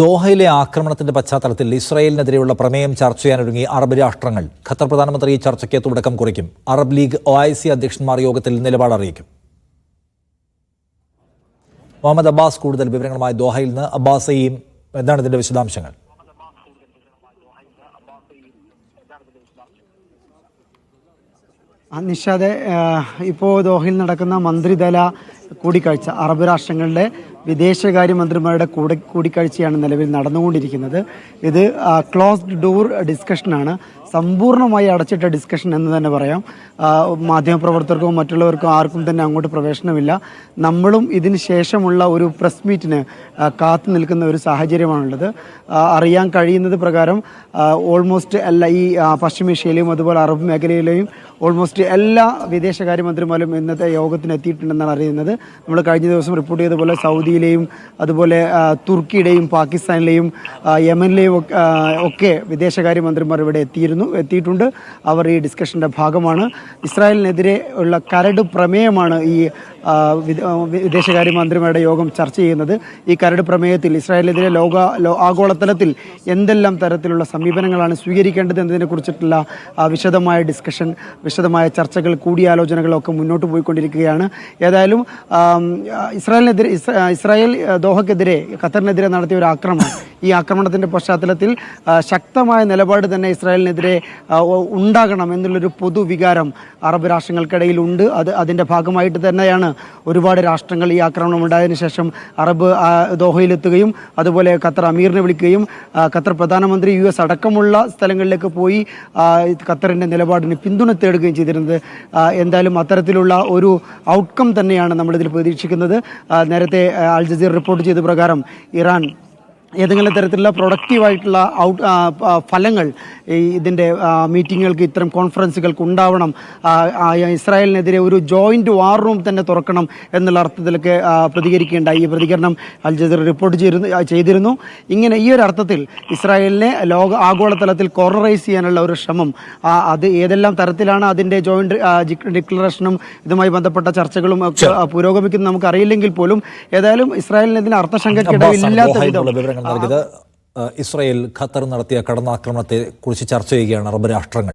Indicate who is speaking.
Speaker 1: ദോഹയിലെ ആക്രമണത്തിന്റെ പശ്ചാത്തലത്തിൽ ഇസ്രായേലിനെതിരെയുള്ള പ്രമേയം ചർച്ച ചെയ്യാനൊരുങ്ങി അറബ് രാഷ്ട്രങ്ങൾ. ഖത്തർ പ്രധാനമന്ത്രി ഈ ചർച്ചയ്ക്ക് തുടക്കം കുറിക്കും. അറബ് ലീഗ് OIC അധ്യക്ഷന്മാർ യോഗത്തിൽ നിലപാട് അറിയിക്കും. മുഹമ്മദ് അബ്ബാസ് കൂടുതൽ വിവരങ്ങളുമായി ദോഹയിൽ നിന്ന്. അബ്ബാസ്, എന്താണ് ഇതിന്റെ വിശദാംശങ്ങൾ?
Speaker 2: നിഷാദെ, ഇപ്പോൾ ദോഹയിൽ നടക്കുന്ന മന്ത്രിതല കൂടിക്കാഴ്ച, അറബ് രാഷ്ട്രങ്ങളുടെ വിദേശകാര്യമന്ത്രിമാരുടെ കൂടിക്കാഴ്ചയാണ് നിലവിൽ നടന്നുകൊണ്ടിരിക്കുന്നത്. ഇത് ക്ലോസ്ഡ് ഡോർ ഡിസ്കഷനാണ്, സമ്പൂർണ്ണമായി അടച്ചിട്ട ഡിസ്കഷൻ എന്ന് തന്നെ പറയാം. മാധ്യമപ്രവർത്തകർക്കോ മറ്റുള്ളവർക്കോ ആർക്കും തന്നെ അങ്ങോട്ട് പ്രവേശനമില്ല. നമ്മളും ഇതിന് ശേഷമുള്ള ഒരു പ്രസ് മീറ്റിന് കാത്തു നിൽക്കുന്ന ഒരു സാഹചര്യമാണുള്ളത്. അറിയാൻ കഴിയുന്നത് പ്രകാരം ഓൾമോസ്റ്റ് എല്ലാ ഈ പശ്ചിമേഷ്യയിലെയും അതുപോലെ അറബ് മേഖലയിലെയും ഓൾമോസ്റ്റ് എല്ലാ വിദേശകാര്യമന്ത്രിമാരും ഇന്നത്തെ യോഗത്തിന് എത്തിയിട്ടുണ്ടെന്നാണ് അറിയുന്നത്. നമ്മൾ കഴിഞ്ഞ ദിവസം റിപ്പോർട്ട് ചെയ്തതുപോലെ സൗദിയിലെയും അതുപോലെ തുർക്കിയുടെയും പാകിസ്ഥാനിലെയും യമനിലെയും ഒക്കെ വിദേശകാര്യമന്ത്രിമാർ ഇവിടെ എത്തിയിട്ടുണ്ട്. അവർ ഈ ഡിസ്കഷൻ്റെ ഭാഗമാണ്. ഇസ്രായേലിനെതിരെ ഉള്ള കരട് പ്രമേയമാണ് ഈ വിദേശകാര്യമന്ത്രിമാരുടെ യോഗം ചർച്ച ചെയ്യുന്നത്. ഈ കരട് പ്രമേയത്തിൽ ഇസ്രായേലിനെതിരെ ആഗോളതലത്തിൽ എന്തെല്ലാം തരത്തിലുള്ള സമീപനങ്ങളാണ് സ്വീകരിക്കേണ്ടത് എന്നതിനെ കുറിച്ചിട്ടുള്ള വിശദമായ ഡിസ്കഷൻ, വിശദമായ ചർച്ചകൾ, കൂടിയാലോചനകളൊക്കെ മുന്നോട്ട് പോയിക്കൊണ്ടിരിക്കുകയാണ്. ഏതായാലും ഇസ്രായേൽ ദോഹയ്ക്കെതിരെ, ഖത്തറിനെതിരെ നടത്തിയ ഒരു ആക്രമണം, ഈ ആക്രമണത്തിൻ്റെ പശ്ചാത്തലത്തിൽ ശക്തമായ നിലപാട് തന്നെ ഇസ്രായേലിനെതിരെ ഉണ്ടാകണം എന്നുള്ളൊരു പൊതുവികാരം അറബ് രാഷ്ട്രങ്ങൾക്കിടയിൽ ഉണ്ട്. അതിൻ്റെ ഭാഗമായിട്ട് തന്നെയാണ് ഒരുപാട് രാഷ്ട്രങ്ങൾ ഈ ആക്രമണം ഉണ്ടായതിനു ശേഷം ദോഹയിലെത്തുകയും അതുപോലെ ഖത്തർ അമീറിനെ വിളിക്കുകയും ഖത്തർ പ്രധാനമന്ത്രി US അടക്കമുള്ള സ്ഥലങ്ങളിലേക്ക് പോയി ഖത്തറിൻ്റെ നിലപാടിന് പിന്തുണ തേടുകയും ചെയ്തിരുന്നത്. എന്തായാലും അത്തരത്തിലുള്ള ഒരു ഔട്ട്കം തന്നെയാണ് നമ്മളിതിൽ പ്രതീക്ഷിക്കുന്നത്. നേരത്തെ അൽ ജസീറ റിപ്പോർട്ട് ചെയ്ത പ്രകാരം ഇറാൻ ഏതെങ്കിലും തരത്തിലുള്ള പ്രൊഡക്റ്റീവായിട്ടുള്ള ഫലങ്ങൾ ഇതിൻ്റെ മീറ്റിങ്ങുകൾക്ക്, ഇത്തരം കോൺഫറൻസുകൾക്ക് ഉണ്ടാവണം, ഇസ്രായേലിനെതിരെ ഒരു ജോയിൻറ്റ് വാർ റൂം തന്നെ തുറക്കണം എന്നുള്ള അർത്ഥത്തിലൊക്കെ പ്രതികരിക്കുകയുണ്ടായി. ഈ പ്രതികരണം അൽ ജസീറ റിപ്പോർട്ട് ചെയ്തിരുന്നു. ഇങ്ങനെ ഈ ഒരു അർത്ഥത്തിൽ ഇസ്രായേലിനെ ആഗോളതലത്തിൽ കോർണറൈസ് ചെയ്യാനുള്ള ഒരു ശ്രമം, അത് ഏതെല്ലാം തരത്തിലാണ് അതിൻ്റെ ജോയിൻറ്റ് ഡിക്ലറേഷനും ഇതുമായി ബന്ധപ്പെട്ട ചർച്ചകളും പുരോഗമിക്കുന്നത് നമുക്കറിയില്ലെങ്കിൽ പോലും ഏതായാലും ഇസ്രായേലിനെതിരെ അർത്ഥശങ്കയ്ക്കിടയില്ലാത്ത വിധം
Speaker 1: ഇസ്രായേൽ ഖത്തർ നടത്തിയ കടന്നാക്രമണത്തെ കുറിച്ച് ചർച്ച ചെയ്യുകയാണ് അറബ് രാഷ്ട്രങ്ങൾ.